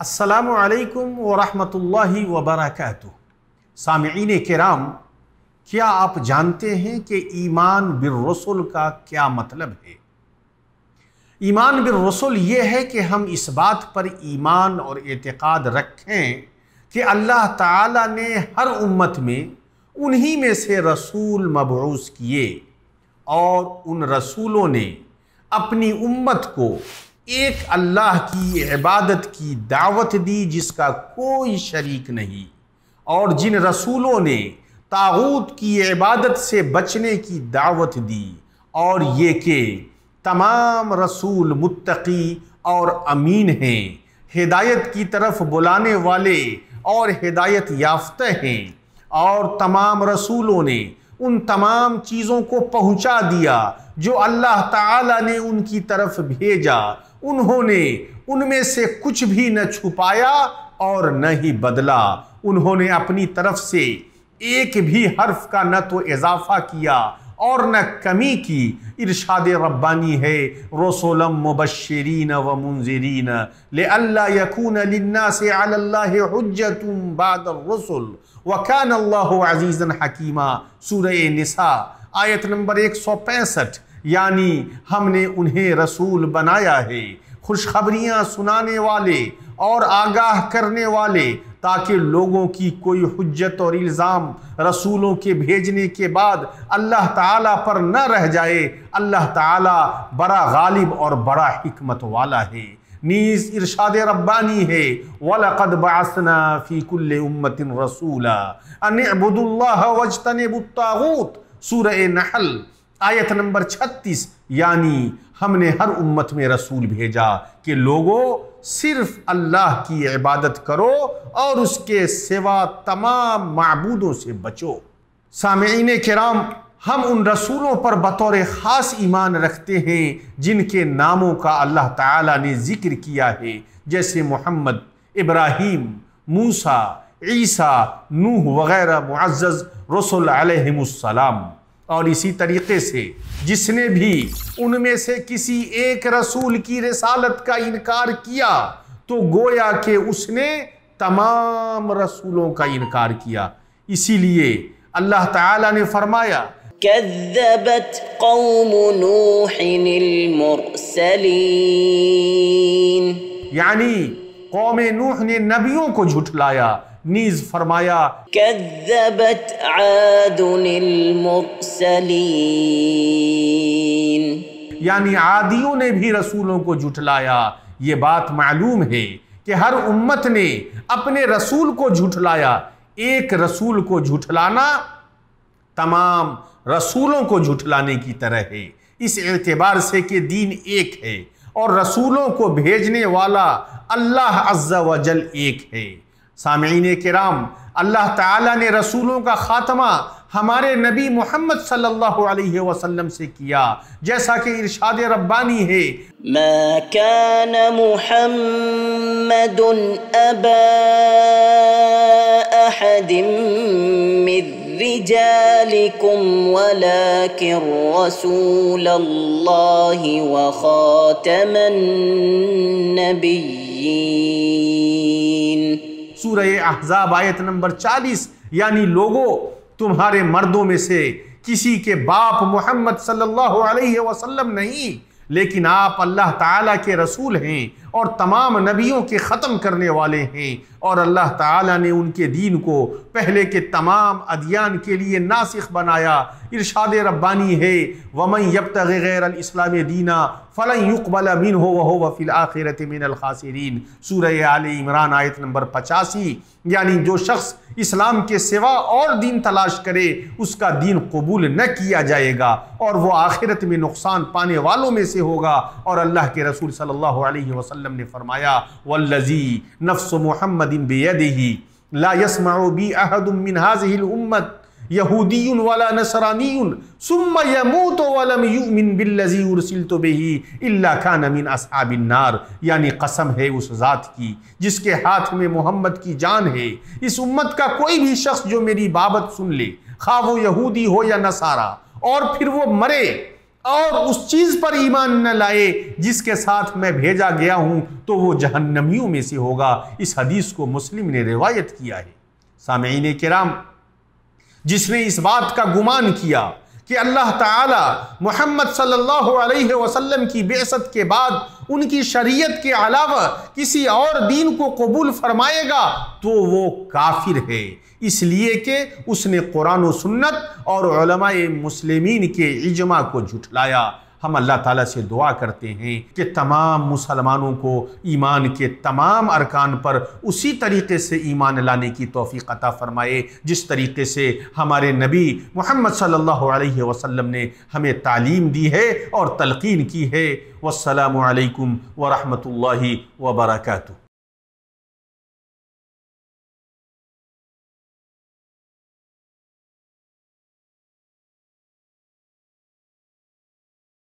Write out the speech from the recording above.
السلام علیکم ورحمۃ اللہ وبرکاتہ۔ سامعین کرام، کیا آپ جانتے ہیں کہ ایمان بالرسل کا کیا مطلب ہے؟ ایمان بالرسل یہ ہے کہ ہم اس بات پر ایمان اور اعتقاد رکھیں کہ اللہ تعالیٰ نے ہر امت میں انہی میں سے رسول مبعوث کیے اور ان رسولوں نے اپنی امت کو ایک اللہ کی عبادت کی دعوت دی جس کا کوئی شریک نہیں، اور جن رسولوں نے طاغوت کی عبادت سے بچنے کی دعوت دی، اور یہ کہ تمام رسول متقی اور امین ہیں، ہدایت کی طرف بلانے والے اور ہدایت یافتہ ہیں، اور تمام رسولوں نے ان تمام چیزوں کو پہنچا دیا جو اللہ تعالیٰ نے ان کی طرف بھیجا۔ انہوں نے ان میں سے کچھ بھی نہ چھپایا اور نہ ہی بدلا۔ انہوں نے اپنی طرف سے ایک بھی حرف کا نہ تو اضافہ کیا اور نہ کمی کی۔ ارشاد ربانی ہے، رسولا مبشرین و منذرین لئلا یکون للناس علی اللہ حجۃ بعد الرسل وکان اللہ عزیزا حکیما۔ سورہ نساء آیت نمبر 165۔ یعنی ہم نے انہیں رسول بنایا ہے، خوشخبریاں سنانے والے اور آگاہ کرنے والے، تاکہ لوگوں کی کوئی حجت اور الزام رسولوں کے بھیجنے کے بعد اللہ تعالیٰ پر نہ رہ جائے۔ اللہ تعالیٰ بڑا غالب اور بڑا حکمت والا ہے۔ نیز ارشاد ربانی ہے، وَلَقَدْ بَعَثْنَا فِي كُلِّ أُمَّةٍ رَسُولًا أَنِ اعْبُدُوا اللَّهَ وَاجْتَنِبُوا الطَّاغُوتَ۔ سورہ نحل آیت نمبر 36۔ یعنی ہم نے ہر امت میں رسول بھیجا کہ لوگوں صرف اللہ کی عبادت کرو اور اس کے سوا تمام معبودوں سے بچو۔ سامعین کرام، ہم ان رسولوں پر بطور خاص ایمان رکھتے ہیں جن کے ناموں کا اللہ تعالیٰ نے ذکر کیا ہے، جیسے محمد، ابراہیم، موسیٰ، عیسیٰ، نوح وغیرہ معزز رسول علیہم السلام۔ اور اسی طریقے سے جس نے بھی ان میں سے کسی ایک رسول کی رسالت کا انکار کیا تو گویا کہ اس نے تمام رسولوں کا انکار کیا۔ اسی لیے اللہ تعالیٰ نے فرمایا، كذبت قوم نوح المرسلین، یعنی قوم نوح نے نبیوں کو جھٹلایا۔ نیز فرمایا، كذبت عاد المرسلین، یعنی عادیوں نے بھی رسولوں کو جھٹلایا۔ یہ بات معلوم ہے کہ ہر امت نے اپنے رسول کو جھٹلایا۔ ایک رسول کو جھٹلانا تمام رسولوں کو جھٹلانے کی طرح ہے، اس اعتبار سے کہ دین ایک ہے اور رسولوں کو بھیجنے والا اللہ عز و جل ایک ہے۔ سامعین کرام، اللہ تعالیٰ نے رسولوں کا خاتمہ ہمارے نبی محمد صلی اللہ علیہ وسلم سے کیا، جیسا کہ ارشاد ربانی ہے، ما كان محمد ابا احد من رجالكم ولكن رسول الله وخاتم النبيين۔ سورہ احزاب آیت نمبر 40۔ یعنی لوگوں، تمہارے مردوں میں سے کسی کے باپ محمد صلی اللہ علیہ وسلم نہیں، لیکن آپ اللہ تعالیٰ کے رسول ہیں اور تمام نبیوں کے ختم کرنے والے ہیں، اور اللہ تعالیٰ نے ان کے دین کو پہلے کے تمام ادیان کے لیے ناسخ بنایا۔ ارشاد ربانی ہے، وَمَن يَبْتَغِ غَيْرَ الْإِسْلَامِ دِينًا فَلَن يُقْبَلَ مِنْهُ وَهُوَ فِي الْآخِرَةِ مِنَ الْخَاسِرِينَ۔ سورہ آل عمران آیت نمبر 85۔ یعنی جو شخص اسلام کے سوا اور دین تلاش کرے اس کا دین قبول نہ کیا جائے گا اور وہ آخرت میں نقصان پانے والوں میں سے ہوگا۔ اور اللہ کے رسول صلی اللہ علیہ وسلم نے فرمایا، وَالَّذِي نَفْسُ مُحَمَّدٍ بِيَدِهِ لَا يَسْمَعُ بِي أَحَدٌ مِّنْ هَذِهِ الْأُمَّةِ یہودی ولا نصرانی ثم يموت ولم يؤمن بالذی ارسلت به الا كان من اصحاب النار۔ یعنی قسم ہے اس ذات کی جس کے ہاتھ میں محمد کی جان ہے، اس امت کا کوئی بھی شخص جو میری بابت سن لے، خواہ وہ یہودی ہو یا نصارہ، اور پھر وہ مرے اور اس چیز پر ایمان نہ لائے جس کے ساتھ میں بھیجا گیا ہوں تو وہ جہنمیوں میں سے ہوگا۔ اس حدیث کو مسلم نے روایت کیا ہے۔ سامعین کرام، جس نے اس بات کا گمان کیا کہ اللہ تعالی محمد صلی اللہ علیہ وسلم کی بعثت کے بعد ان کی شریعت کے علاوہ کسی اور دین کو قبول فرمائے گا تو وہ کافر ہے، اس لیے کہ اس نے قرآن و سنت اور علماء مسلمین کے اجماع کو جھٹلایا۔ ہم اللہ تعالیٰ سے دعا کرتے ہیں کہ تمام مسلمانوں کو ایمان کے تمام ارکان پر اسی طریقے سے ایمان لانے کی توفیق عطا فرمائے جس طریقے سے ہمارے نبی محمد صلی اللہ علیہ وسلم نے ہمیں تعلیم دی ہے اور تلقین کی ہے۔ والسلام علیکم ورحمۃ اللہ وبرکاتہ۔